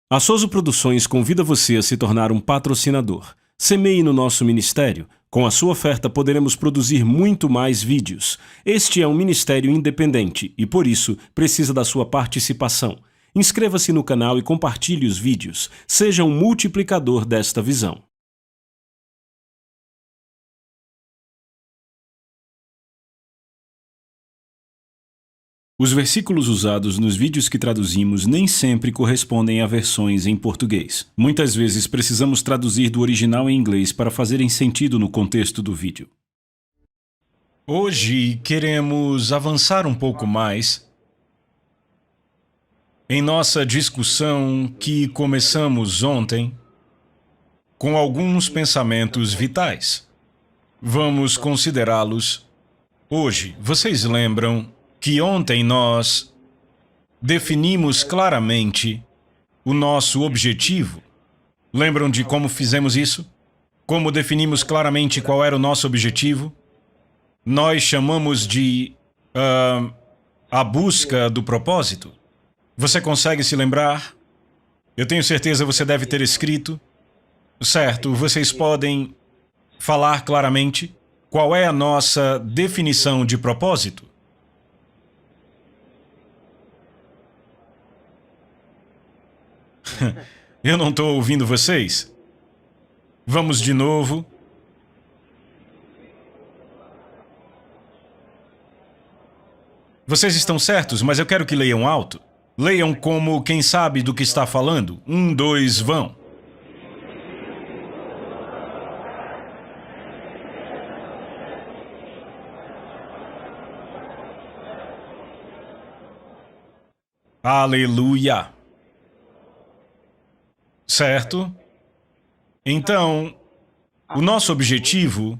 A Souza Produções convida você a se tornar um patrocinador. Semeie no nosso ministério. Com a sua oferta poderemos produzir muito mais vídeos. Este é um ministério independente e, por isso, precisa da sua participação. Inscreva-se no canal e compartilhe os vídeos. Seja um multiplicador desta visão. Os versículos usados nos vídeos que traduzimos nem sempre correspondem a versões em português. Muitas vezes precisamos traduzir do original em inglês para fazerem sentido no contexto do vídeo. Hoje queremos avançar um pouco mais em nossa discussão que começamos ontem com alguns pensamentos vitais. Vamos considerá-los hoje. Vocês lembram que ontem nós definimos claramente o nosso objetivo? Lembram de como fizemos isso? Como definimos claramente qual era o nosso objetivo? Nós chamamos de a busca do propósito. Você consegue se lembrar? Eu tenho certeza que você deve ter escrito. Certo, vocês podem falar claramente qual é a nossa definição de propósito? Eu não estou ouvindo vocês. Vamos de novo. Vocês estão certos, mas eu quero que leiam alto. Leiam como quem sabe do que está falando. 1, 2, vão. Aleluia! Certo? Então, o nosso objetivo,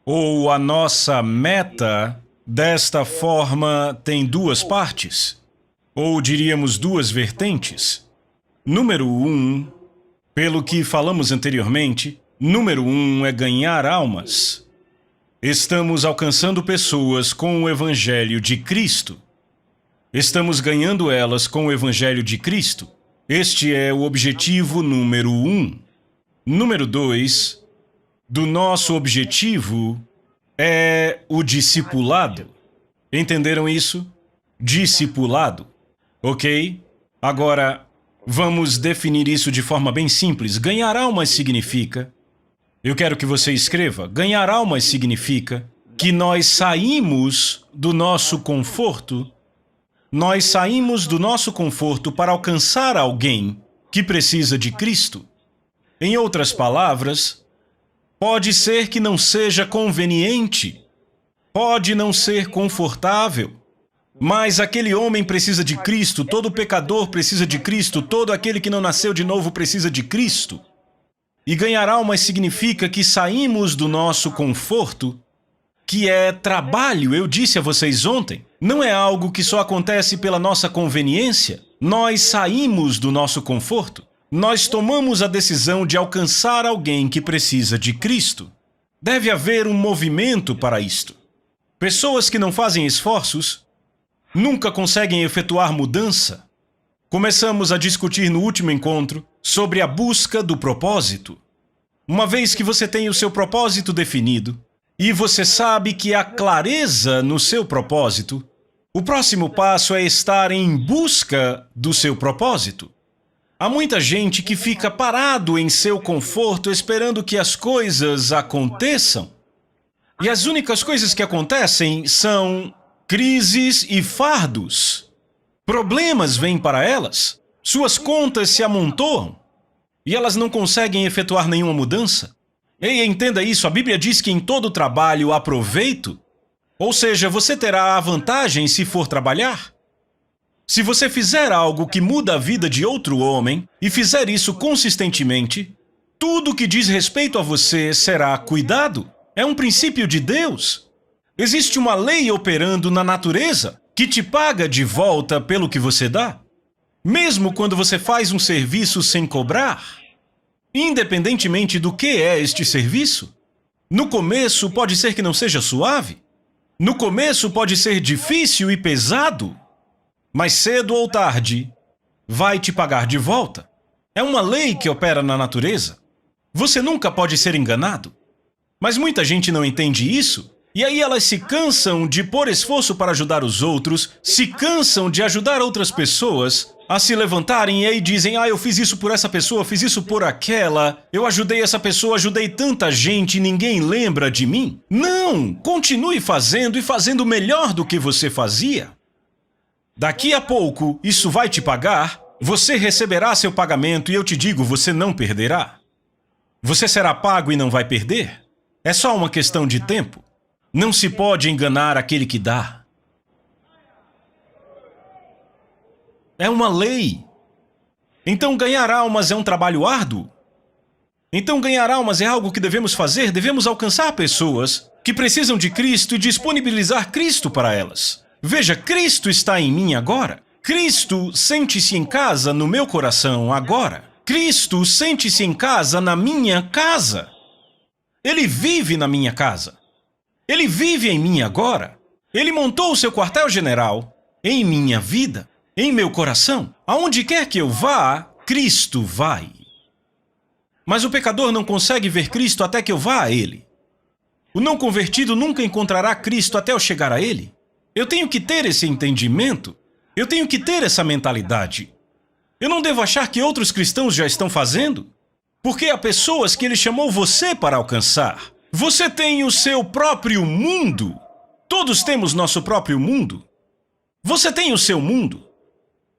ou a nossa meta, desta forma, tem duas partes, ou diríamos duas vertentes. Número 1, pelo que falamos anteriormente, número 1 é ganhar almas. Estamos alcançando pessoas com o Evangelho de Cristo. Estamos ganhando elas com o Evangelho de Cristo. Este é o objetivo número 1. Número 2, do nosso objetivo é o discipulado. Entenderam isso? Discipulado. Ok? Agora, vamos definir isso de forma bem simples. Ganhar almas significa... Eu quero que você escreva. Ganhar almas significa que nós saímos do nosso conforto. Nós saímos do nosso conforto para alcançar alguém que precisa de Cristo. Em outras palavras, pode ser que não seja conveniente, pode não ser confortável, mas aquele homem precisa de Cristo, todo pecador precisa de Cristo, todo aquele que não nasceu de novo precisa de Cristo. E ganhar almas significa que saímos do nosso conforto, que é trabalho, eu disse a vocês ontem. Não é algo que só acontece pela nossa conveniência. Nós saímos do nosso conforto. Nós tomamos a decisão de alcançar alguém que precisa de Cristo. Deve haver um movimento para isto. Pessoas que não fazem esforços nunca conseguem efetuar mudança. Começamos a discutir no último encontro sobre a busca do propósito. Uma vez que você tem o seu propósito definido, e você sabe que há clareza no seu propósito, o próximo passo é estar em busca do seu propósito. Há muita gente que fica parado em seu conforto esperando que as coisas aconteçam. E as únicas coisas que acontecem são crises e fardos. Problemas vêm para elas, suas contas se amontoam e elas não conseguem efetuar nenhuma mudança. Ei, entenda isso, a Bíblia diz que em todo trabalho há proveito. Ou seja, você terá a vantagem se for trabalhar. Se você fizer algo que muda a vida de outro homem e fizer isso consistentemente, tudo que diz respeito a você será cuidado. É um princípio de Deus. Existe uma lei operando na natureza que te paga de volta pelo que você dá. Mesmo quando você faz um serviço sem cobrar. Independentemente do que é este serviço, no começo pode ser que não seja suave, no começo pode ser difícil e pesado, mas cedo ou tarde vai te pagar de volta. É uma lei que opera na natureza. Você nunca pode ser enganado. Mas muita gente não entende isso. E aí elas se cansam de pôr esforço para ajudar os outros, se cansam de ajudar outras pessoas a se levantarem e aí dizem: eu fiz isso por essa pessoa, fiz isso por aquela, eu ajudei essa pessoa, ajudei tanta gente e ninguém lembra de mim. Não! Continue fazendo e fazendo melhor do que você fazia. Daqui a pouco, isso vai te pagar, você receberá seu pagamento e eu te digo, você não perderá. Você será pago e não vai perder. É só uma questão de tempo. Não se pode enganar aquele que dá. É uma lei. Então ganhar almas é um trabalho árduo? Então ganhar almas é algo que devemos fazer? Devemos alcançar pessoas que precisam de Cristo e disponibilizar Cristo para elas. Veja, Cristo está em mim agora. Cristo sente-se em casa no meu coração agora. Cristo sente-se em casa na minha casa. Ele vive na minha casa. Ele vive em mim agora. Ele montou o seu quartel-general em minha vida, em meu coração. Aonde quer que eu vá, Cristo vai. Mas o pecador não consegue ver Cristo até que eu vá a Ele. O não convertido nunca encontrará Cristo até eu chegar a Ele. Eu tenho que ter esse entendimento. Eu tenho que ter essa mentalidade. Eu não devo achar que outros cristãos já estão fazendo, porque há pessoas que Ele chamou você para alcançar. Você tem o seu próprio mundo. Todos temos nosso próprio mundo. Você tem o seu mundo.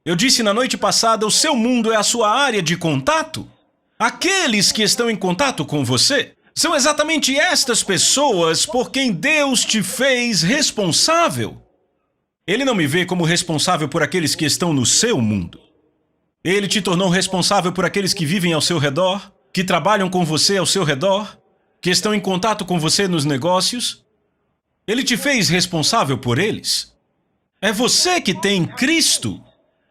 Eu disse na noite passada, o seu mundo é a sua área de contato. Aqueles que estão em contato com você são exatamente estas pessoas por quem Deus te fez responsável. Ele não me vê como responsável por aqueles que estão no seu mundo. Ele te tornou responsável por aqueles que vivem ao seu redor, que trabalham com você ao seu redor, que estão em contato com você nos negócios. Ele te fez responsável por eles. É você que tem Cristo.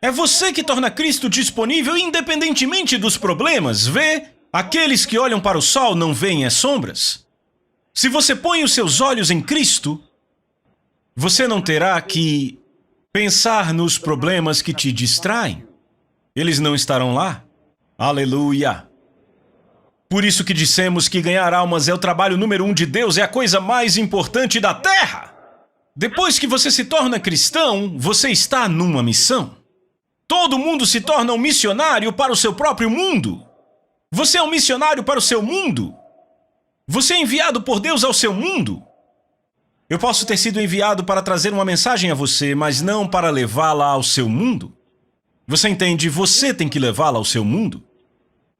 É você que torna Cristo disponível independentemente dos problemas. Vê? Aqueles que olham para o sol não veem as sombras. Se você põe os seus olhos em Cristo, você não terá que pensar nos problemas que te distraem. Eles não estarão lá. Aleluia! Por isso que dissemos que ganhar almas é o trabalho número 1 de Deus, é a coisa mais importante da terra. Depois que você se torna cristão, você está numa missão. Todo mundo se torna um missionário para o seu próprio mundo. Você é um missionário para o seu mundo. Você é enviado por Deus ao seu mundo. Eu posso ter sido enviado para trazer uma mensagem a você, mas não para levá-la ao seu mundo. Você entende? Você tem que levá-la ao seu mundo.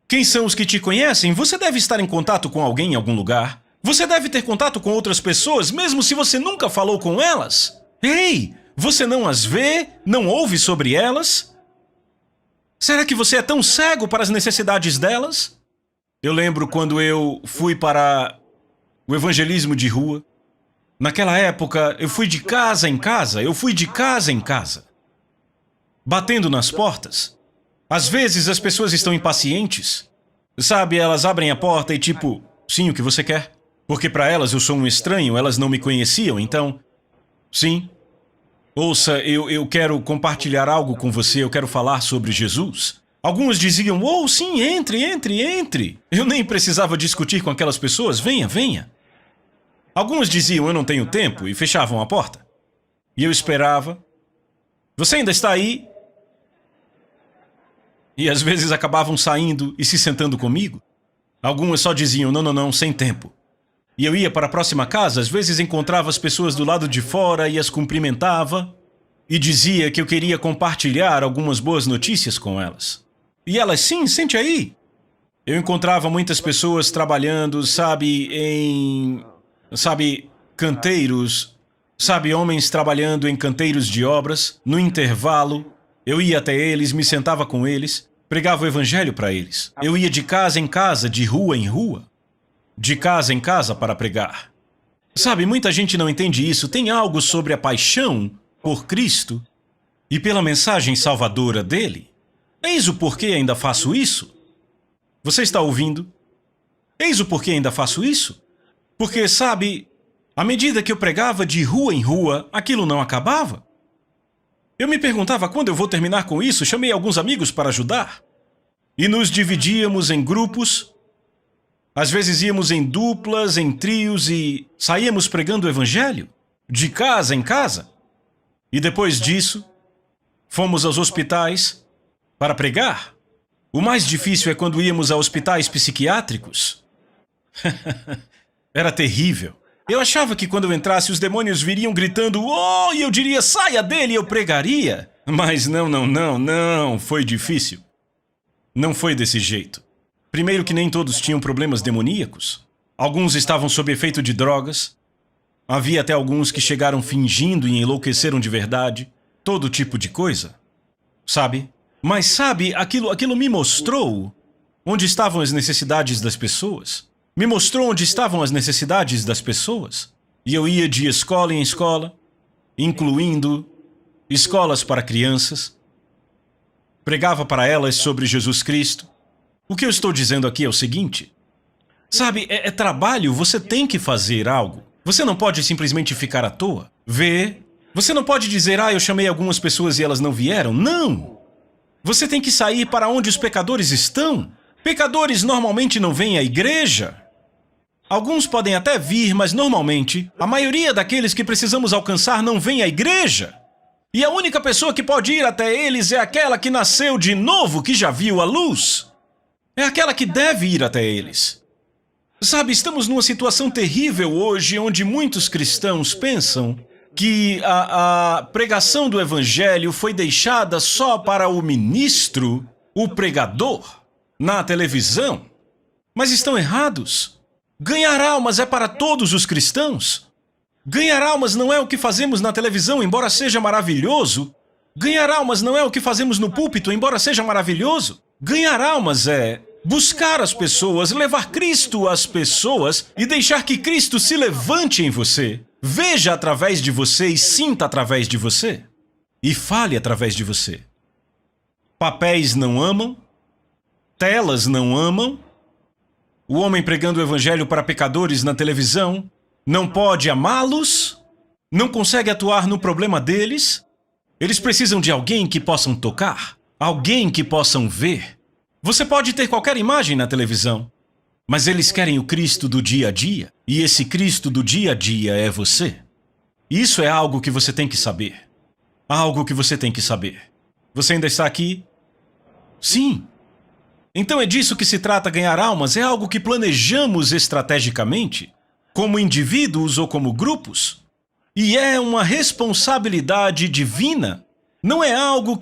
Quem são os que te conhecem? Você deve estar em contato com alguém em algum lugar. Você deve ter contato com outras pessoas, mesmo se você nunca falou com elas. Ei, você não as vê? Não ouve sobre elas? Será que você é tão cego para as necessidades delas? Eu lembro quando eu fui para o evangelismo de rua. Naquela época, eu fui de casa em casa, batendo nas portas. Às vezes as pessoas estão impacientes. Sabe, elas abrem a porta e tipo, sim, o que você quer? Porque para elas eu sou um estranho, elas não me conheciam, então... Sim. Ouça, eu quero compartilhar algo com você, eu quero falar sobre Jesus. Alguns diziam, sim, entre. Eu nem precisava discutir com aquelas pessoas, venha. Alguns diziam, eu não tenho tempo, e fechavam a porta. E eu esperava. Você ainda está aí? E às vezes acabavam saindo e se sentando comigo. Algumas só diziam, não, sem tempo. E eu ia para a próxima casa, às vezes encontrava as pessoas do lado de fora e as cumprimentava. E dizia que eu queria compartilhar algumas boas notícias com elas. E elas, sim, sente aí. Eu encontrava muitas pessoas trabalhando, canteiros, homens trabalhando em canteiros de obras. No intervalo, eu ia até eles, me sentava com eles, pregava o evangelho para eles. Eu ia de casa em casa, de rua em rua, de casa em casa para pregar. Muita gente não entende isso. Tem algo sobre a paixão por Cristo e pela mensagem salvadora dele. Eis o porquê ainda faço isso. Você está ouvindo? Eis o porquê ainda faço isso. Porque, à medida que eu pregava de rua em rua, aquilo não acabava. Eu me perguntava quando eu vou terminar com isso, chamei alguns amigos para ajudar. e nos dividíamos em grupos. Às vezes íamos em duplas, em trios e saíamos pregando o evangelho, de casa em casa. E depois disso, fomos aos hospitais para pregar. O mais difícil é quando íamos a hospitais psiquiátricos. Era terrível. Eu achava que quando eu entrasse, os demônios viriam gritando, "Oh!" e eu diria, "Saia dele!" e eu pregaria. Mas não, foi difícil. Não foi desse jeito. Primeiro que nem todos tinham problemas demoníacos. Alguns estavam sob efeito de drogas. Havia até alguns que chegaram fingindo e enlouqueceram de verdade. Todo tipo de coisa. Sabe? Mas sabe, aquilo me mostrou onde estavam as necessidades das pessoas. Me mostrou onde estavam as necessidades das pessoas. E eu ia de escola em escola, incluindo escolas para crianças. Pregava para elas sobre Jesus Cristo. O que eu estou dizendo aqui é o seguinte. Sabe, é trabalho, você tem que fazer algo. Você não pode simplesmente ficar à toa. Você não pode dizer, eu chamei algumas pessoas e elas não vieram. Não! Você tem que sair para onde os pecadores estão. Pecadores normalmente não vêm à igreja. Alguns podem até vir, mas normalmente, a maioria daqueles que precisamos alcançar não vem à igreja. E a única pessoa que pode ir até eles é aquela que nasceu de novo, que já viu a luz. É aquela que deve ir até eles. Sabe, estamos numa situação terrível hoje, onde muitos cristãos pensam que a pregação do evangelho foi deixada só para o ministro, o pregador, na televisão. Mas estão errados. Ganhar almas é para todos os cristãos. Ganhar almas não é o que fazemos na televisão, embora seja maravilhoso. Ganhar almas não é o que fazemos no púlpito, embora seja maravilhoso. Ganhar almas é buscar as pessoas, levar Cristo às pessoas e deixar que Cristo se levante em você, veja através de você e sinta através de você. E fale através de você. Papéis não amam, telas não amam. O homem pregando o evangelho para pecadores na televisão não pode amá-los, não consegue atuar no problema deles. Eles precisam de alguém que possam tocar, alguém que possam ver. Você pode ter qualquer imagem na televisão, mas eles querem o Cristo do dia a dia, e esse Cristo do dia a dia é você. Isso é algo que você tem que saber. Algo que você tem que saber. Você ainda está aqui? Sim. Então é disso que se trata ganhar almas, é algo que planejamos estrategicamente, como indivíduos ou como grupos. E é uma responsabilidade divina. Não é algo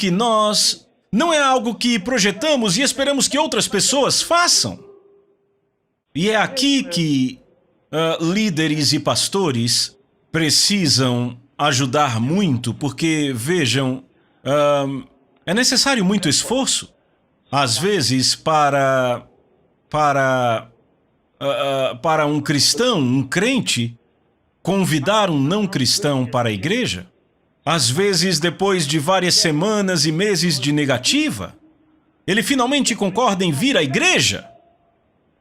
que projetamos e esperamos que outras pessoas façam. E é aqui que líderes e pastores precisam ajudar muito, porque, vejam, é necessário muito esforço. Às vezes, para um cristão, um crente, convidar um não cristão para a igreja, às vezes, depois de várias semanas e meses de negativa, ele finalmente concorda em vir à igreja.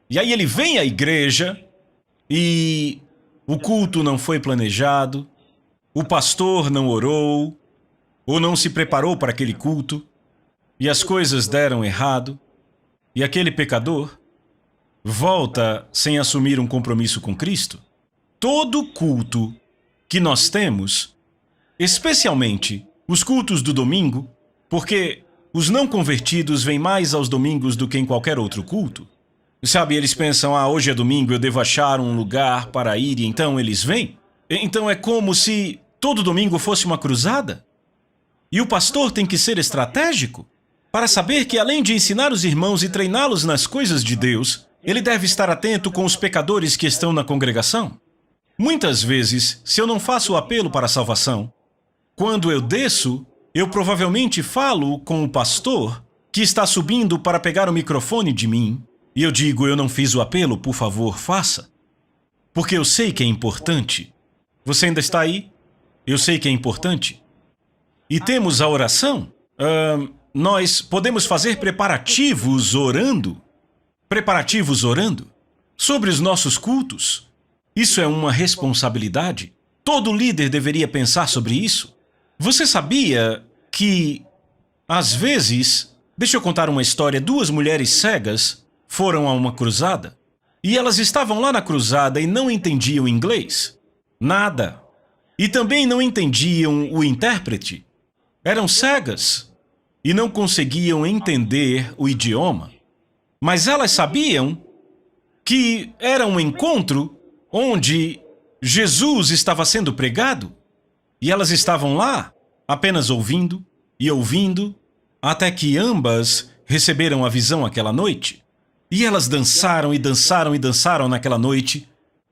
E aí ele vem à igreja e o culto não foi planejado, o pastor não orou, ou não se preparou para aquele culto, e as coisas deram errado, e aquele pecador volta sem assumir um compromisso com Cristo. Todo culto que nós temos, especialmente os cultos do domingo, porque os não convertidos vêm mais aos domingos do que em qualquer outro culto. Sabe, eles pensam, hoje é domingo, eu devo achar um lugar para ir, e então eles vêm. Então é como se todo domingo fosse uma cruzada. E o pastor tem que ser estratégico para saber que, além de ensinar os irmãos e treiná-los nas coisas de Deus, ele deve estar atento com os pecadores que estão na congregação. Muitas vezes, se eu não faço o apelo para a salvação, quando eu desço, eu provavelmente falo com o pastor que está subindo para pegar o microfone de mim, e eu digo, eu não fiz o apelo, por favor, faça. Porque eu sei que é importante. Você ainda está aí? Eu sei que é importante. E temos a oração. Nós podemos fazer preparativos orando. Sobre os nossos cultos. Isso é uma responsabilidade. Todo líder deveria pensar sobre isso. Você sabia que, às vezes, Deixa eu contar uma história. 2 mulheres cegas foram a uma cruzada. E elas estavam lá na cruzada e não entendiam inglês. Nada. E também não entendiam o intérprete. Eram cegas e não conseguiam entender o idioma. Mas elas sabiam que era um encontro onde Jesus estava sendo pregado. E elas estavam lá, apenas ouvindo e ouvindo, até que ambas receberam a visão aquela noite. E elas dançaram e dançaram e dançaram naquela noite,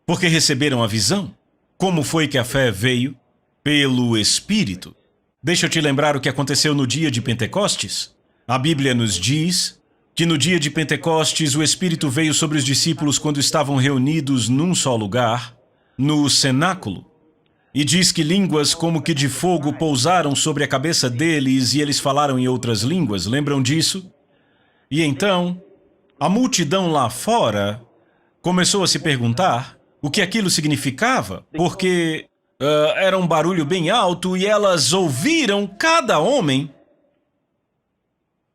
porque receberam a visão. Como foi que a fé veio? Pelo Espírito. Deixa eu te lembrar o que aconteceu no dia de Pentecostes. A Bíblia nos diz que no dia de Pentecostes o Espírito veio sobre os discípulos quando estavam reunidos num só lugar, no cenáculo. E diz que línguas como que de fogo pousaram sobre a cabeça deles e eles falaram em outras línguas. Lembram disso? E então, a multidão lá fora começou a se perguntar o que aquilo significava, porque era um barulho bem alto e elas ouviram cada homem.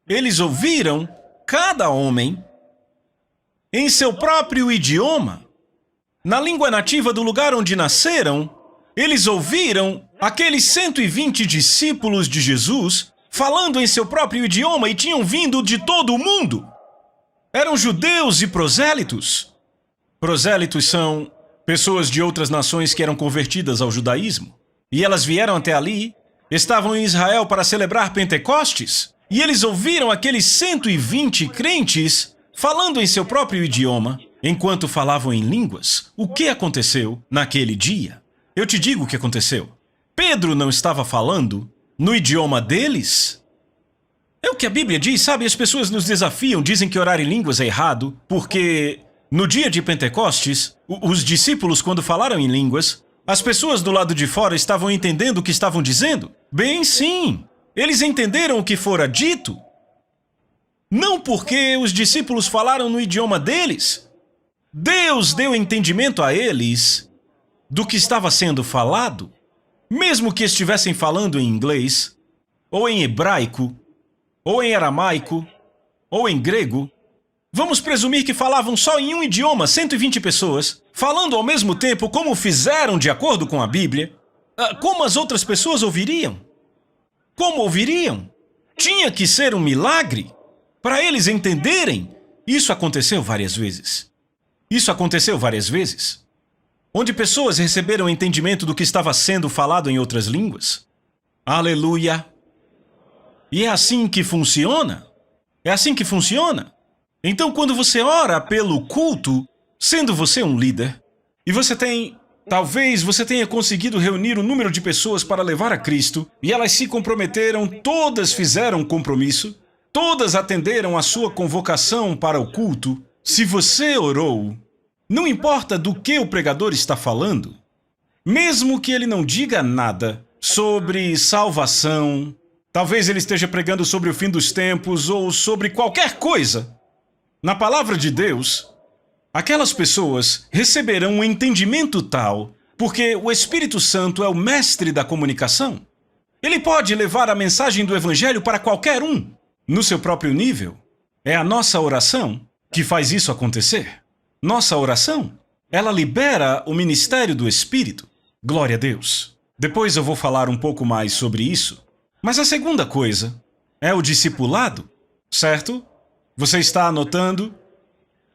Eles ouviram cada homem em seu próprio idioma, na língua nativa do lugar onde nasceram. Eles ouviram aqueles 120 discípulos de Jesus falando em seu próprio idioma e tinham vindo de todo o mundo. Eram judeus e prosélitos. Prosélitos são pessoas de outras nações que eram convertidas ao judaísmo. E elas vieram até ali, estavam em Israel para celebrar Pentecostes, e eles ouviram aqueles 120 crentes falando em seu próprio idioma, enquanto falavam em línguas. O que aconteceu naquele dia? Eu te digo o que aconteceu. Pedro não estava falando no idioma deles? É o que a Bíblia diz, sabe? As pessoas nos desafiam, dizem que orar em línguas é errado, porque no dia de Pentecostes, os discípulos, quando falaram em línguas, as pessoas do lado de fora estavam entendendo o que estavam dizendo? Bem, sim. Eles entenderam o que fora dito. Não porque os discípulos falaram no idioma deles. Deus deu entendimento a eles do que estava sendo falado, mesmo que estivessem falando em inglês, ou em hebraico, ou em aramaico, ou em grego. Vamos presumir que falavam só em um idioma, 120 pessoas, falando ao mesmo tempo como fizeram de acordo com a Bíblia. Como as outras pessoas ouviriam? Como ouviriam? Tinha que ser um milagre para eles entenderem. Isso aconteceu várias vezes. Isso aconteceu várias vezes. Onde pessoas receberam entendimento do que estava sendo falado em outras línguas. Aleluia! E é assim que funciona? É assim que funciona? Então, quando você ora pelo culto, sendo você um líder, e talvez você tenha conseguido reunir o número de pessoas para levar a Cristo, e elas se comprometeram, todas fizeram compromisso, todas atenderam a sua convocação para o culto. Se você orou, não importa do que o pregador está falando, mesmo que ele não diga nada sobre salvação, talvez ele esteja pregando sobre o fim dos tempos ou sobre qualquer coisa, na palavra de Deus, aquelas pessoas receberão um entendimento tal, porque o Espírito Santo é o mestre da comunicação. Ele pode levar a mensagem do Evangelho para qualquer um, no seu próprio nível. É a nossa oração que faz isso acontecer. Nossa oração, ela libera o ministério do Espírito. Glória a Deus. Depois eu vou falar um pouco mais sobre isso. Mas a segunda coisa é o discipulado, certo? Você está anotando?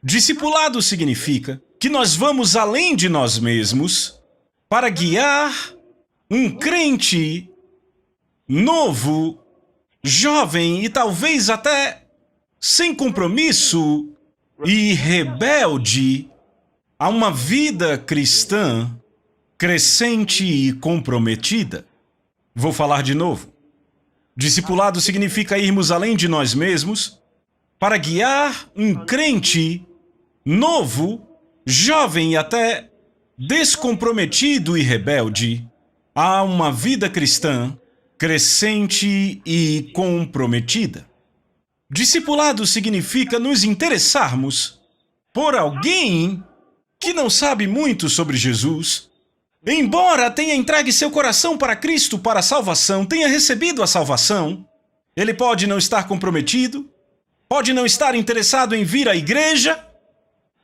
Discipulado significa que nós vamos além de nós mesmos para guiar um crente novo, jovem e talvez até sem compromisso e rebelde a uma vida cristã crescente e comprometida. Vou falar de novo. Discipulado significa irmos além de nós mesmos para guiar um crente novo, jovem e até descomprometido e rebelde a uma vida cristã crescente e comprometida. Discipulado significa nos interessarmos por alguém que não sabe muito sobre Jesus, embora tenha entregue seu coração para Cristo para a salvação, tenha recebido a salvação. Ele pode não estar comprometido, Pode não estar interessado em vir à igreja,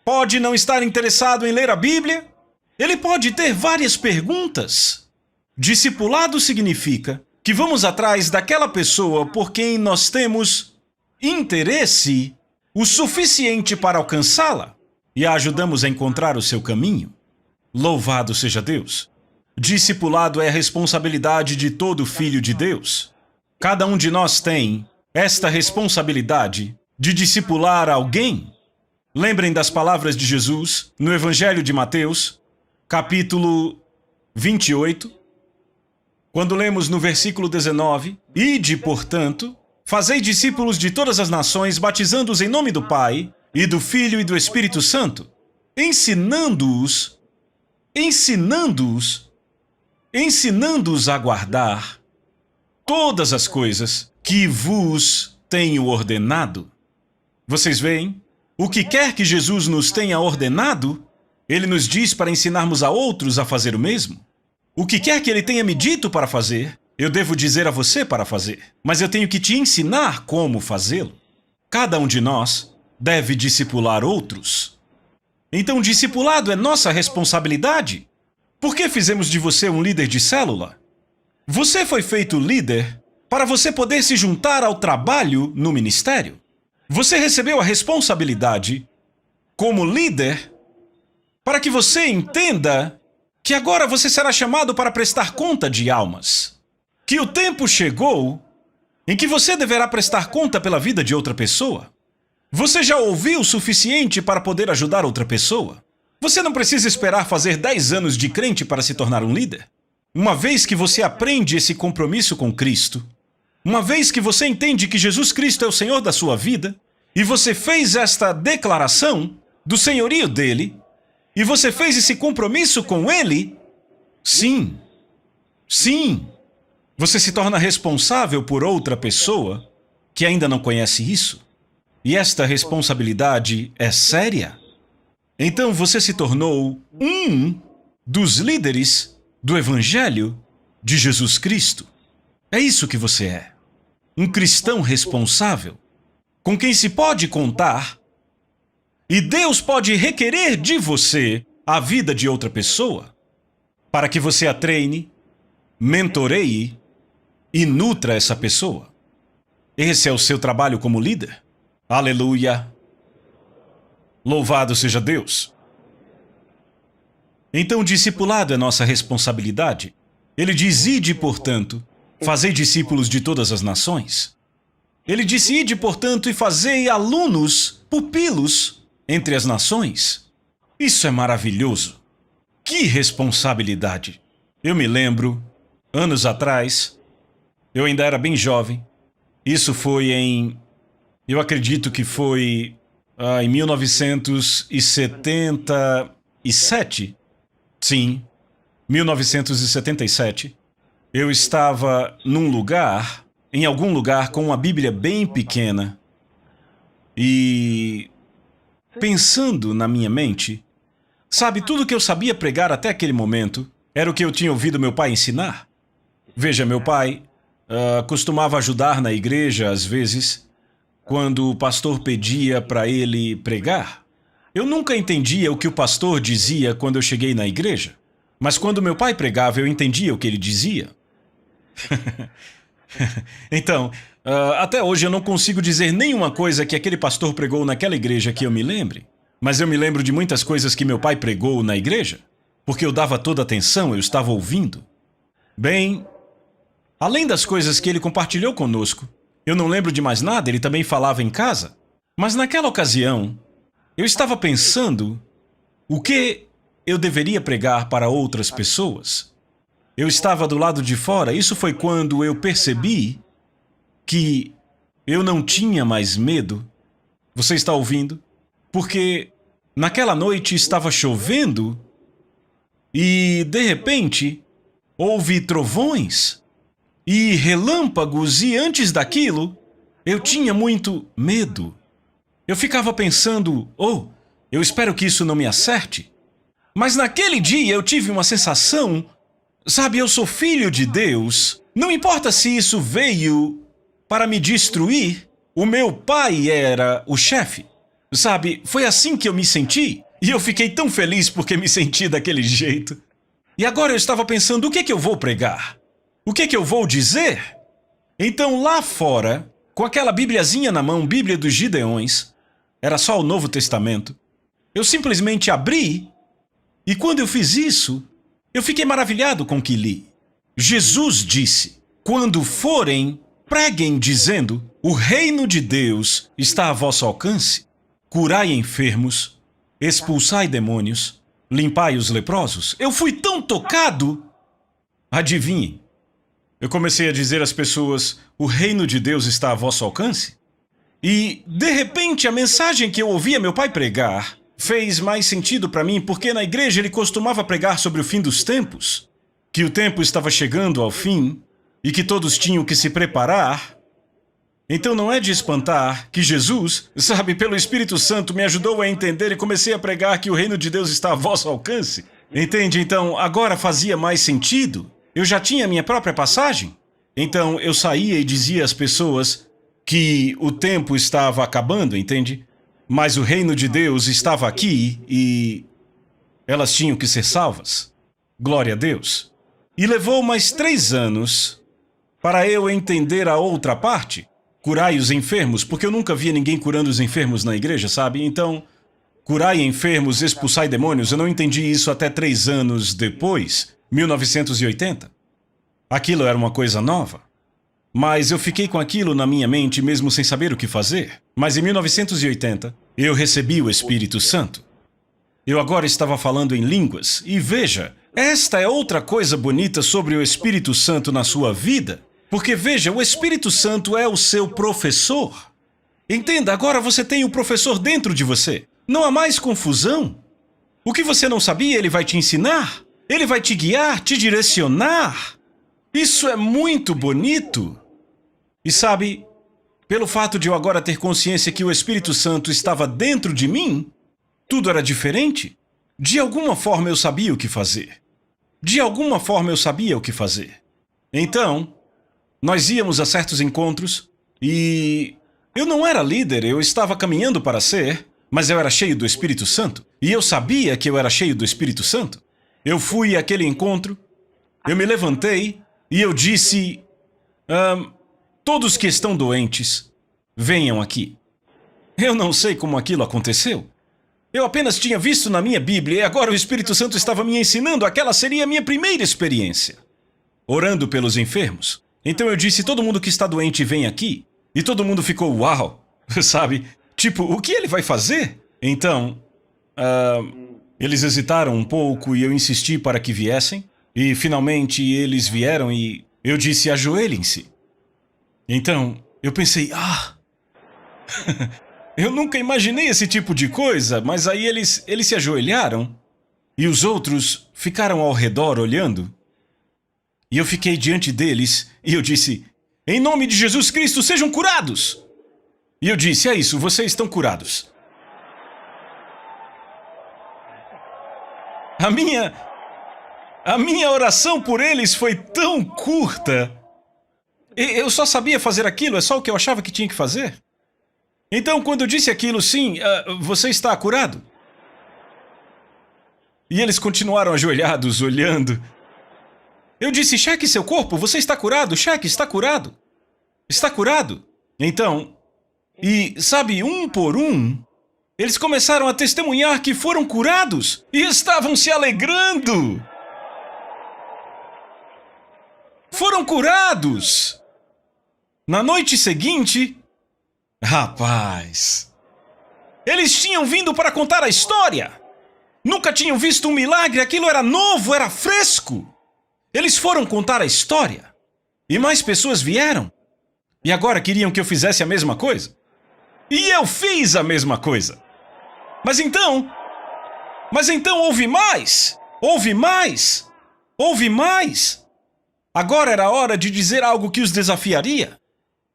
pode não estar interessado em ler a Bíblia, ele pode ter várias perguntas. Discipulado significa que vamos atrás daquela pessoa por quem nós temos interesse o suficiente para alcançá-la e a ajudamos a encontrar o seu caminho. Louvado seja Deus! Discipulado é a responsabilidade de todo filho de Deus. Cada um de nós tem esta responsabilidade de discipular alguém. Lembrem das palavras de Jesus no Evangelho de Mateus, capítulo 28, quando lemos no versículo 19, Ide, portanto, fazei discípulos de todas as nações, batizando-os em nome do Pai, e do Filho e do Espírito Santo, ensinando-os a guardar todas as coisas que vos tenho ordenado. Vocês veem? O que quer que Jesus nos tenha ordenado, Ele nos diz para ensinarmos a outros a fazer o mesmo. O que quer que Ele tenha me dito para fazer, eu devo dizer a você para fazer. Mas eu tenho que te ensinar como fazê-lo. Cada um de nós deve discipular outros. Então, discipulado é nossa responsabilidade. Por que fizemos de você um líder de célula? Você foi feito líder para você poder se juntar ao trabalho no ministério. Você recebeu a responsabilidade como líder para que você entenda que agora você será chamado para prestar conta de almas. Que o tempo chegou em que você deverá prestar conta pela vida de outra pessoa. Você já ouviu o suficiente para poder ajudar outra pessoa? Você não precisa esperar fazer 10 anos de crente para se tornar um líder. Uma vez que você aprende esse compromisso com Cristo, uma vez que você entende que Jesus Cristo é o Senhor da sua vida, e você fez esta declaração do senhorio dele, e você fez esse compromisso com ele, sim, você se torna responsável por outra pessoa que ainda não conhece isso. E esta responsabilidade é séria. Então você se tornou um dos líderes do Evangelho de Jesus Cristo. É isso que você é. Um cristão responsável, com quem se pode contar, e Deus pode requerer de você a vida de outra pessoa, para que você a treine, mentoreie e nutra essa pessoa. Esse é o seu trabalho como líder. Aleluia! Louvado seja Deus! Então, o discipulado é nossa responsabilidade. Ele diz, ide, portanto, fazei discípulos de todas as nações. Ele disse, ide, portanto, e fazei alunos, pupilos, entre as nações. Isso é maravilhoso. Que responsabilidade! Eu me lembro, anos atrás, eu ainda era bem jovem. Isso foi eu acredito que foi em 1977. Sim, 1977. Eu estava em algum lugar, com uma Bíblia bem pequena. E pensando na minha mente, sabe, tudo que eu sabia pregar até aquele momento era o que eu tinha ouvido meu pai ensinar. Veja, meu pai costumava ajudar na igreja, às vezes, quando o pastor pedia para ele pregar. Eu nunca entendia o que o pastor dizia quando eu cheguei na igreja, mas quando meu pai pregava, eu entendia o que ele dizia. Então, até hoje eu não consigo dizer nenhuma coisa que aquele pastor pregou naquela igreja que eu me lembre, mas eu me lembro de muitas coisas que meu pai pregou na igreja, porque eu dava toda a atenção, eu estava ouvindo. Bem, além das coisas que ele compartilhou conosco, eu não lembro de mais nada, ele também falava em casa. Mas naquela ocasião, eu estava pensando o que eu deveria pregar para outras pessoas. Eu estava do lado de fora, isso foi quando eu percebi que eu não tinha mais medo. Você está ouvindo? Porque naquela noite estava chovendo e, de repente, houve trovões e relâmpagos, e antes daquilo, eu tinha muito medo. Eu ficava pensando, eu espero que isso não me acerte. Mas naquele dia eu tive uma sensação, sabe, eu sou filho de Deus, não importa se isso veio para me destruir, o meu pai era o chefe. Sabe, foi assim que eu me senti. E eu fiquei tão feliz porque me senti daquele jeito. E agora eu estava pensando, o que é que eu vou pregar? O que é que eu vou dizer? Então lá fora, com aquela bibliazinha na mão, Bíblia dos Gideões, era só o Novo Testamento, eu simplesmente abri, e quando eu fiz isso, eu fiquei maravilhado com o que li. Jesus disse, quando forem, preguem dizendo, o reino de Deus está a vosso alcance. Curai enfermos, expulsai demônios, limpai os leprosos. Eu fui tão tocado. Adivinhem. Eu comecei a dizer às pessoas, o reino de Deus está a vosso alcance. E, de repente, a mensagem que eu ouvia meu pai pregar fez mais sentido para mim, porque na igreja ele costumava pregar sobre o fim dos tempos, que o tempo estava chegando ao fim e que todos tinham que se preparar. Então não é de espantar que Jesus, sabe, pelo Espírito Santo me ajudou a entender e comecei a pregar que o reino de Deus está a vosso alcance. Entende? Então agora fazia mais sentido. Eu já tinha minha própria passagem. Então eu saía e dizia às pessoas que o tempo estava acabando, entende? Mas o reino de Deus estava aqui e elas tinham que ser salvas. Glória a Deus. E levou mais 3 anos para eu entender a outra parte. Curai os enfermos, porque eu nunca via ninguém curando os enfermos na igreja, sabe? Então, curai enfermos, expulsai demônios, eu não entendi isso até 3 anos depois, 1980. Aquilo era uma coisa nova. Mas eu fiquei com aquilo na minha mente mesmo sem saber o que fazer. Mas em 1980, eu recebi o Espírito Santo. Eu agora estava falando em línguas, e veja, esta é outra coisa bonita sobre o Espírito Santo na sua vida. Porque veja, o Espírito Santo é o seu professor. Entenda, agora você tem o professor dentro de você. Não há mais confusão. O que você não sabia, ele vai te ensinar. Ele vai te guiar, te direcionar. Isso é muito bonito. E sabe, pelo fato de eu agora ter consciência que o Espírito Santo estava dentro de mim, tudo era diferente. De alguma forma eu sabia o que fazer. De alguma forma eu sabia o que fazer. Então, nós íamos a certos encontros e eu não era líder, eu estava caminhando para ser, mas eu era cheio do Espírito Santo. E eu sabia que eu era cheio do Espírito Santo. Eu fui àquele encontro, eu me levantei e eu disse, todos que estão doentes, venham aqui. Eu não sei como aquilo aconteceu. Eu apenas tinha visto na minha Bíblia e agora o Espírito Santo estava me ensinando. Aquela seria a minha primeira experiência, orando pelos enfermos. Então eu disse, todo mundo que está doente vem aqui. E todo mundo ficou, uau, sabe? Tipo, o que ele vai fazer? Então, eles hesitaram um pouco e eu insisti para que viessem. E finalmente eles vieram e eu disse, ajoelhem-se. Então, eu pensei, eu nunca imaginei esse tipo de coisa, mas aí eles se ajoelharam e os outros ficaram ao redor olhando. E eu fiquei diante deles e eu disse, em nome de Jesus Cristo, sejam curados! E eu disse, é isso, vocês estão curados. A minha oração por eles foi tão curta. Eu só sabia fazer aquilo, é só o que eu achava que tinha que fazer. Então, quando eu disse aquilo, sim, você está curado? E eles continuaram ajoelhados, olhando. Eu disse, cheque seu corpo, você está curado, cheque, está curado. Está curado. Então, e sabe, um por um, eles começaram a testemunhar que foram curados e estavam se alegrando. Foram curados. Na noite seguinte, rapaz, eles tinham vindo para contar a história. Nunca tinham visto um milagre, aquilo era novo, era fresco. Eles foram contar a história. E mais pessoas vieram. E agora queriam que eu fizesse a mesma coisa. E eu fiz a mesma coisa. Mas então houve mais. Houve mais. Houve mais. Agora era a hora de dizer algo que os desafiaria.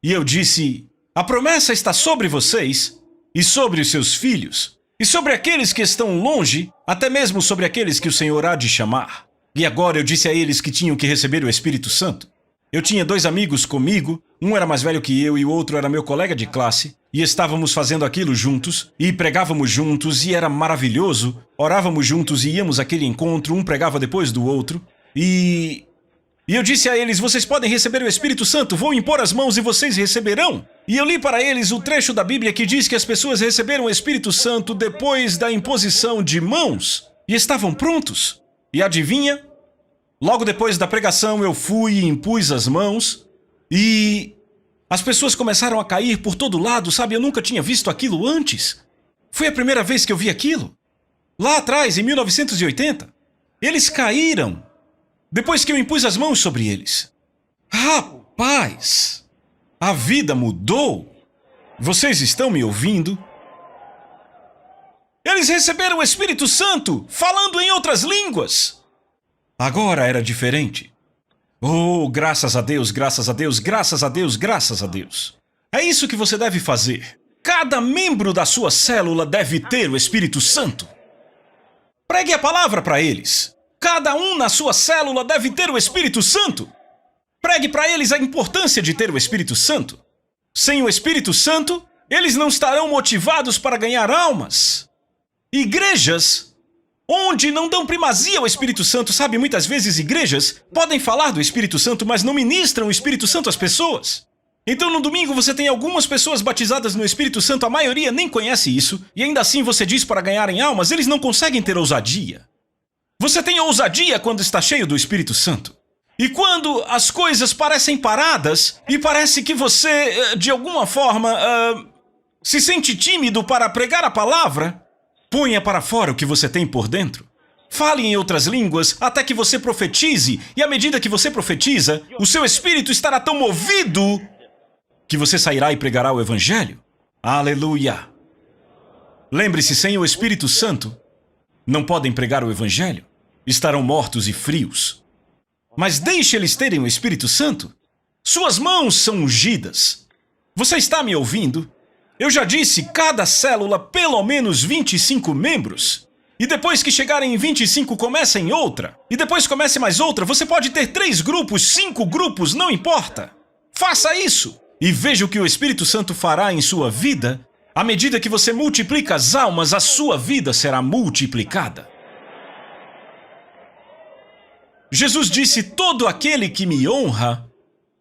E eu disse, a promessa está sobre vocês e sobre os seus filhos e sobre aqueles que estão longe, até mesmo sobre aqueles que o Senhor há de chamar. E agora eu disse a eles que tinham que receber o Espírito Santo. Eu tinha 2 amigos comigo, um era mais velho que eu e o outro era meu colega de classe, e estávamos fazendo aquilo juntos, e pregávamos juntos, e era maravilhoso. Orávamos juntos e íamos àquele encontro, um pregava depois do outro, e eu disse a eles: vocês podem receber o Espírito Santo, vou impor as mãos e vocês receberão. E eu li para eles o trecho da Bíblia que diz que as pessoas receberam o Espírito Santo depois da imposição de mãos, e estavam prontos. E adivinha? Logo depois da pregação eu fui e impus as mãos, e as pessoas começaram a cair por todo lado, sabe? Eu nunca tinha visto aquilo antes. Foi a primeira vez que eu vi aquilo. Lá atrás, em 1980. Eles caíram depois que eu impus as mãos sobre eles. Rapaz, a vida mudou. Vocês estão me ouvindo? Eles receberam o Espírito Santo, falando em outras línguas. Agora era diferente. Oh, graças a Deus, graças a Deus, graças a Deus, graças a Deus. É isso que você deve fazer. Cada membro da sua célula deve ter o Espírito Santo. Pregue a palavra para eles. Cada um na sua célula deve ter o Espírito Santo. Pregue para eles a importância de ter o Espírito Santo. Sem o Espírito Santo, eles não estarão motivados para ganhar almas. Igrejas onde não dão primazia ao Espírito Santo, sabe? Muitas vezes igrejas podem falar do Espírito Santo, mas não ministram o Espírito Santo às pessoas. Então no domingo você tem algumas pessoas batizadas no Espírito Santo, a maioria nem conhece isso, e ainda assim você diz para ganharem almas, eles não conseguem ter ousadia. Você tem ousadia quando está cheio do Espírito Santo. E quando as coisas parecem paradas, e parece que você, de alguma forma, se sente tímido para pregar a palavra, ponha para fora o que você tem por dentro. Fale em outras línguas até que você profetize, e à medida que você profetiza, o seu espírito estará tão movido que você sairá e pregará o Evangelho. Aleluia! Lembre-se, sem o Espírito Santo, não podem pregar o Evangelho. Estarão mortos e frios. Mas deixe eles terem o Espírito Santo. Suas mãos são ungidas. Você está me ouvindo? Eu já disse, cada célula, pelo menos 25 membros. E depois que chegarem em 25, comecem outra. E depois comece mais outra. Você pode ter 3 grupos, 5 grupos, não importa. Faça isso. E veja o que o Espírito Santo fará em sua vida. À medida que você multiplica as almas, a sua vida será multiplicada. Jesus disse: todo aquele que me honra,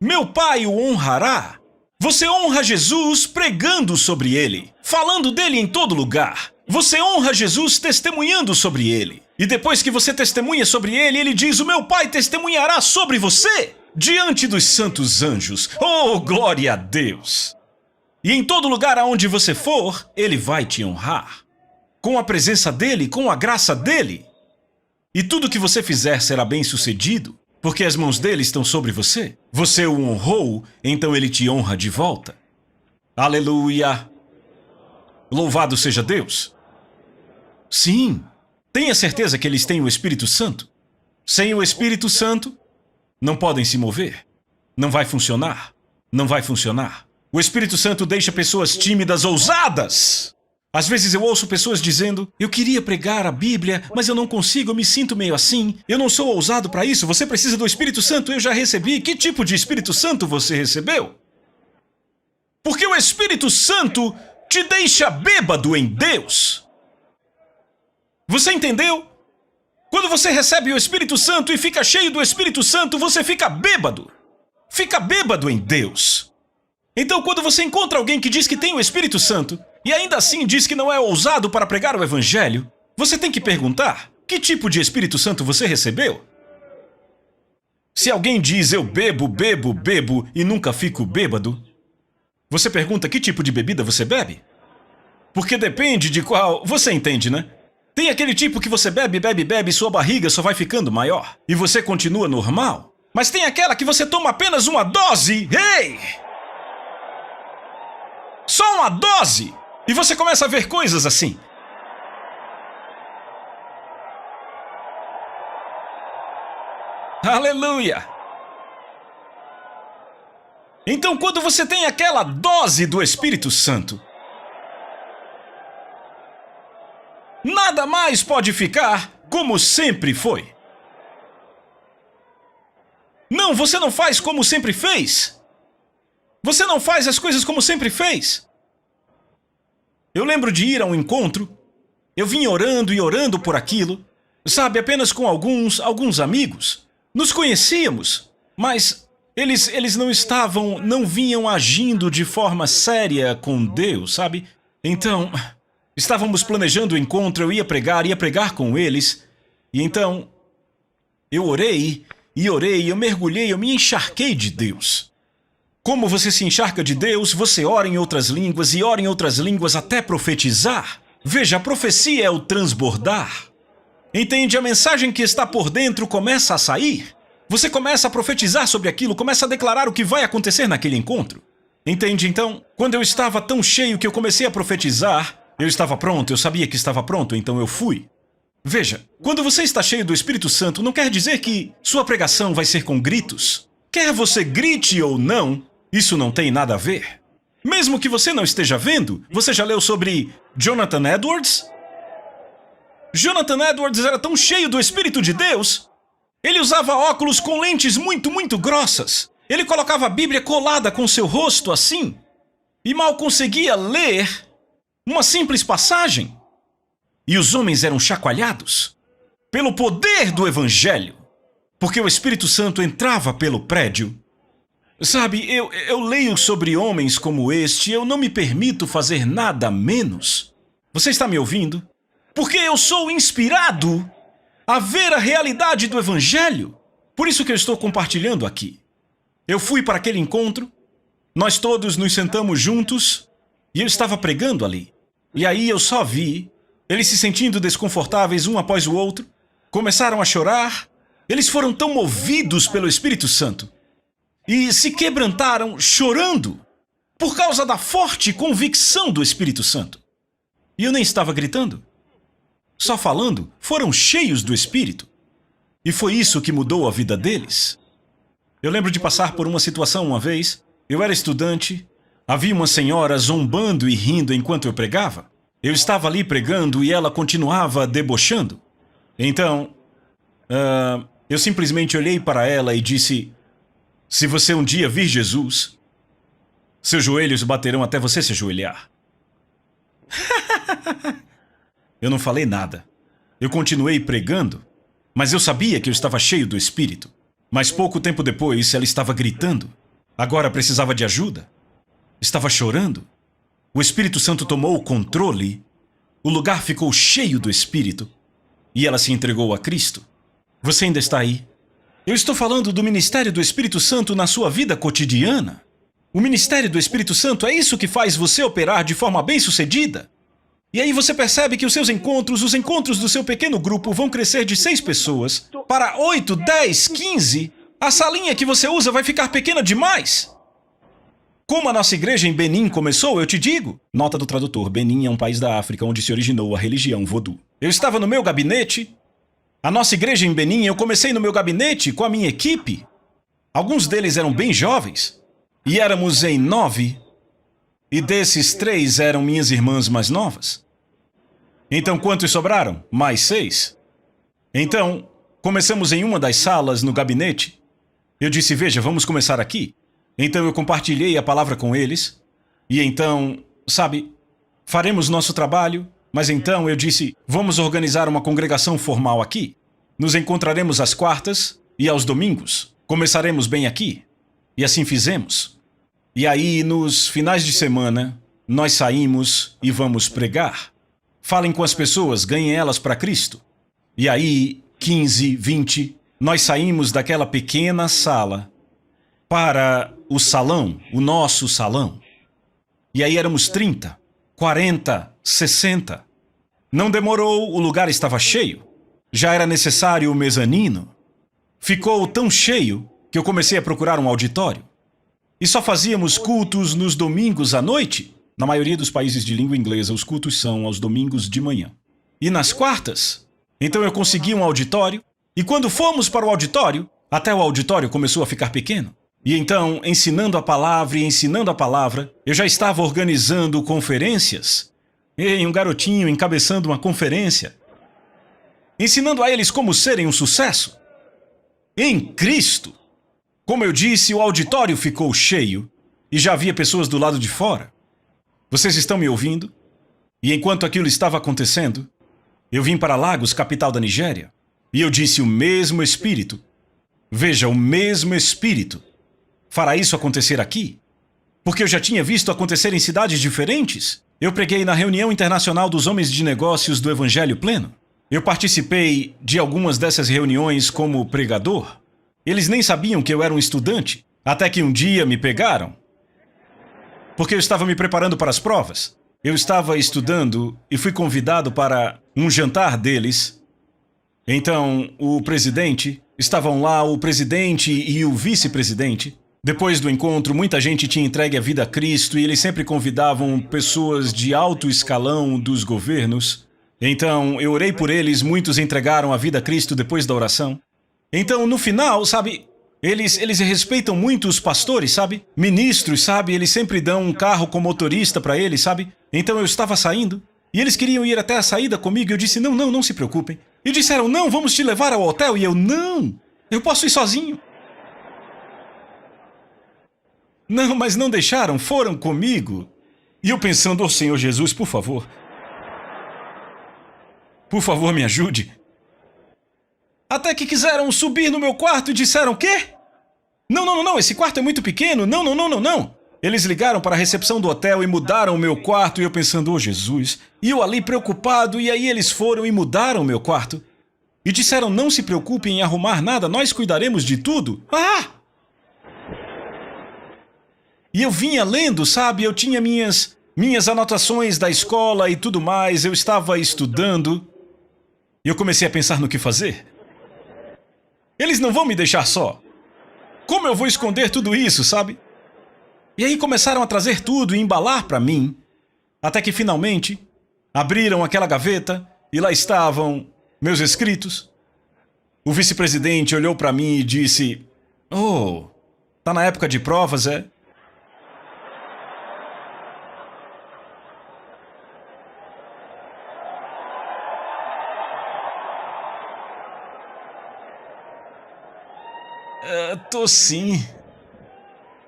meu Pai o honrará. Você honra Jesus pregando sobre ele, falando dele em todo lugar. Você honra Jesus testemunhando sobre ele. E depois que você testemunha sobre ele, ele diz: o meu Pai testemunhará sobre você diante dos santos anjos. Oh, glória a Deus! E em todo lugar aonde você for, ele vai te honrar. Com a presença dele, com a graça dele. E tudo que você fizer será bem sucedido. Porque as mãos dele estão sobre você. Você o honrou, então ele te honra de volta. Aleluia! Louvado seja Deus! Sim, tenha certeza que eles têm o Espírito Santo. Sem o Espírito Santo, não podem se mover. Não vai funcionar. Não vai funcionar. O Espírito Santo deixa pessoas tímidas, ousadas. Às vezes eu ouço pessoas dizendo: eu queria pregar a Bíblia, mas eu não consigo, eu me sinto meio assim. Eu não sou ousado para isso, você precisa do Espírito Santo, eu já recebi. Que tipo de Espírito Santo você recebeu? Porque o Espírito Santo te deixa bêbado em Deus. Você entendeu? Quando você recebe o Espírito Santo e fica cheio do Espírito Santo, você fica bêbado. Fica bêbado em Deus. Então, quando você encontra alguém que diz que tem o Espírito Santo e ainda assim diz que não é ousado para pregar o Evangelho, você tem que perguntar: que tipo de Espírito Santo você recebeu? Se alguém diz: eu bebo, bebo, bebo e nunca fico bêbado, você pergunta: que tipo de bebida você bebe? Porque depende de qual... Você entende, né? Tem aquele tipo que você bebe, bebe, bebe e sua barriga só vai ficando maior e você continua normal. Mas tem aquela que você toma apenas uma dose. Ei! Só uma dose! E você começa a ver coisas assim. Aleluia! Então, quando você tem aquela dose do Espírito Santo, nada mais pode ficar como sempre foi. Não, você não faz como sempre fez. Você não faz as coisas como sempre fez. Eu lembro de ir a um encontro. Eu vinha orando e orando por aquilo. Sabe, apenas com alguns amigos. Nos conhecíamos, mas eles não vinham agindo de forma séria com Deus, sabe? Então, estávamos planejando o encontro, eu ia pregar com eles. E então, eu orei, eu mergulhei, eu me encharquei de Deus. Como você se encharca de Deus, você ora em outras línguas e ora em outras línguas até profetizar. Veja, a profecia é o transbordar. Entende? A mensagem que está por dentro começa a sair. Você começa a profetizar sobre aquilo, começa a declarar o que vai acontecer naquele encontro. Entende? Então, quando eu estava tão cheio que eu comecei a profetizar, eu estava pronto, eu sabia que estava pronto, então eu fui. Veja, quando você está cheio do Espírito Santo, não quer dizer que sua pregação vai ser com gritos. Quer você grite ou não, isso não tem nada a ver. Mesmo que você não esteja vendo, você já leu sobre Jonathan Edwards? Jonathan Edwards era tão cheio do Espírito de Deus. Ele usava óculos com lentes muito grossas. Ele colocava a Bíblia colada com seu rosto assim. E mal conseguia ler uma simples passagem. E os homens eram chacoalhados pelo poder do Evangelho. Porque o Espírito Santo entrava pelo prédio. Sabe, eu leio sobre homens como este e eu não me permito fazer nada menos. Você está me ouvindo? Porque eu sou inspirado a ver a realidade do Evangelho. Por isso que eu estou compartilhando aqui. Eu fui para aquele encontro, nós todos nos sentamos juntos e eu estava pregando ali. E aí eu só vi eles se sentindo desconfortáveis um após o outro, começaram a chorar. Eles foram tão movidos pelo Espírito Santo e se quebrantaram chorando por causa da forte convicção do Espírito Santo. E eu nem estava gritando. Só falando, foram cheios do Espírito. E foi isso que mudou a vida deles. Eu lembro de passar por uma situação uma vez. Eu era estudante, havia uma senhora zombando e rindo enquanto eu pregava. Eu estava ali pregando e ela continuava debochando. Então, eu simplesmente olhei para ela e disse: se você um dia vir Jesus, seus joelhos baterão até você se ajoelhar. Eu não falei nada. Eu continuei pregando, mas eu sabia que eu estava cheio do Espírito. Mas pouco tempo depois, ela estava gritando. Agora precisava de ajuda. Estava chorando. O Espírito Santo tomou o controle. O lugar ficou cheio do Espírito. E ela se entregou a Cristo. Você ainda está aí? Eu estou falando do ministério do Espírito Santo na sua vida cotidiana. O ministério do Espírito Santo é isso que faz você operar de forma bem-sucedida. E aí você percebe que os seus encontros, os encontros do seu pequeno grupo vão crescer de 6 pessoas para 8, 10, 15. A salinha que você usa vai ficar pequena demais. Como a nossa igreja em Benin começou, eu te digo. Nota do tradutor: Benin é um país da África onde se originou a religião vodú. Eu estava no meu gabinete. A nossa igreja em Benin, eu comecei no meu gabinete com a minha equipe. Alguns deles eram bem jovens. E éramos em 9. E desses 3 eram minhas irmãs mais novas. Então quantos sobraram? Mais 6. Então, começamos em uma das salas no gabinete. Eu disse: veja, vamos começar aqui. Então eu compartilhei a palavra com eles. E então, sabe, faremos nosso trabalho. Mas então eu disse: vamos organizar uma congregação formal aqui. Nos encontraremos às quartas e aos domingos. Começaremos bem aqui. E assim fizemos. E aí, nos finais de semana, nós saímos e vamos pregar. Falem com as pessoas, ganhem elas para Cristo. E aí, 15, 20, nós saímos daquela pequena sala para o salão, o nosso salão. E aí éramos 30, 40, 60. Não demorou, o lugar estava cheio. Já era necessário o mezanino. Ficou tão cheio que eu comecei a procurar um auditório. E só fazíamos cultos nos domingos à noite. Na maioria dos países de língua inglesa, os cultos são aos domingos de manhã. E nas quartas, então eu consegui um auditório. E quando fomos para o auditório, até o auditório começou a ficar pequeno. E então, ensinando a palavra, eu já estava organizando conferências. E um garotinho encabeçando uma conferência. Ensinando a eles como serem um sucesso. Em Cristo. Como eu disse, o auditório ficou cheio e já havia pessoas do lado de fora. Vocês estão me ouvindo? E enquanto aquilo estava acontecendo, eu vim para Lagos, capital da Nigéria, e eu disse: o mesmo Espírito, veja, o mesmo Espírito fará isso acontecer aqui. Porque eu já tinha visto acontecer em cidades diferentes. Eu preguei na reunião internacional dos homens de negócios do Evangelho Pleno. Eu participei de algumas dessas reuniões como pregador. Eles nem sabiam que eu era um estudante, até que um dia me pegaram. Porque eu estava me preparando para as provas. Eu estava estudando e fui convidado para um jantar deles. Então, o presidente, estavam lá o presidente e o vice-presidente. Depois do encontro, muita gente tinha entregue a vida a Cristo e eles sempre convidavam pessoas de alto escalão dos governos. Então, eu orei por eles, muitos entregaram a vida a Cristo depois da oração. Então, no final, sabe, eles respeitam muito os pastores, sabe? Ministros, sabe? Eles sempre dão um carro com motorista para eles, sabe? Então, eu estava saindo e eles queriam ir até a saída comigo e eu disse: não se preocupem. E disseram: não, vamos te levar ao hotel. E eu: não, eu posso ir sozinho. Não, mas não deixaram, foram comigo. E eu pensando: oh, Senhor Jesus, por favor, me ajude. Até que quiseram subir no meu quarto e disseram: quê? Não, esse quarto é muito pequeno, não. Eles ligaram para a recepção do hotel e mudaram o meu quarto e eu pensando: oh, Jesus. E eu ali preocupado, e aí eles foram e mudaram o meu quarto. E disseram: não se preocupem em arrumar nada, nós cuidaremos de tudo. E eu vinha lendo, sabe? Eu tinha minhas anotações da escola e tudo mais. Eu estava estudando. E eu comecei a pensar no que fazer. Eles não vão me deixar só. Como eu vou esconder tudo isso, sabe? E aí começaram a trazer tudo e embalar para mim. Até que finalmente abriram aquela gaveta e lá estavam meus escritos. O vice-presidente olhou para mim e disse: oh, tá na época de provas, é? Tô sim.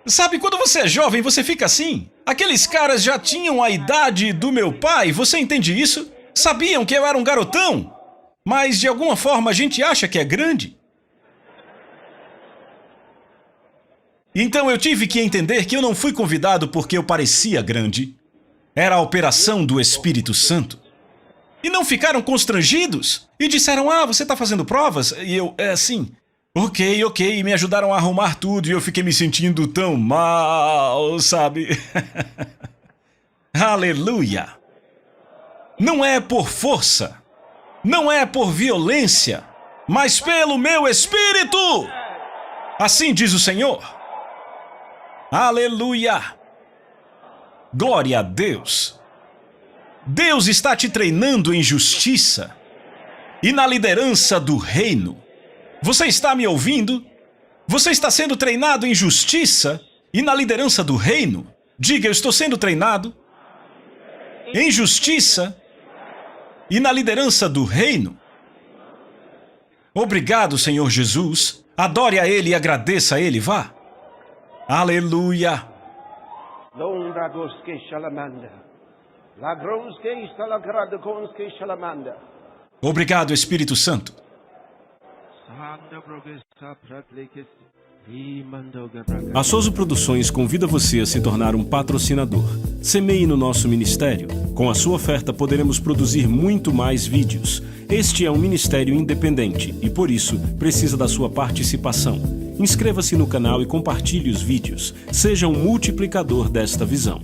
Sabe, quando você é jovem, você fica assim. Aqueles caras já tinham a idade do meu pai, você entende isso? Sabiam que eu era um garotão, mas de alguma forma a gente acha que é grande. Então eu tive que entender que eu não fui convidado porque eu parecia grande. Era a operação do Espírito Santo. E não ficaram constrangidos e disseram: ah, você tá fazendo provas? E eu: sim. Ok, e me ajudaram a arrumar tudo e eu fiquei me sentindo tão mal, sabe? Aleluia! Não é por força, não é por violência, mas pelo meu Espírito! Assim diz o Senhor. Aleluia! Glória a Deus! Deus está te treinando em justiça e na liderança do reino. Você está me ouvindo? Você está sendo treinado em justiça e na liderança do reino. Diga: eu estou sendo treinado em justiça e na liderança do reino. Obrigado, Senhor Jesus. Adore a Ele e agradeça a Ele, vá. Aleluia. Obrigado, Espírito Santo. A Soso Produções convida você a se tornar um patrocinador. Semeie no nosso ministério. Com a sua oferta poderemos produzir muito mais vídeos. Este é um ministério independente e, por isso, precisa da sua participação. Inscreva-se no canal e compartilhe os vídeos. Seja um multiplicador desta visão.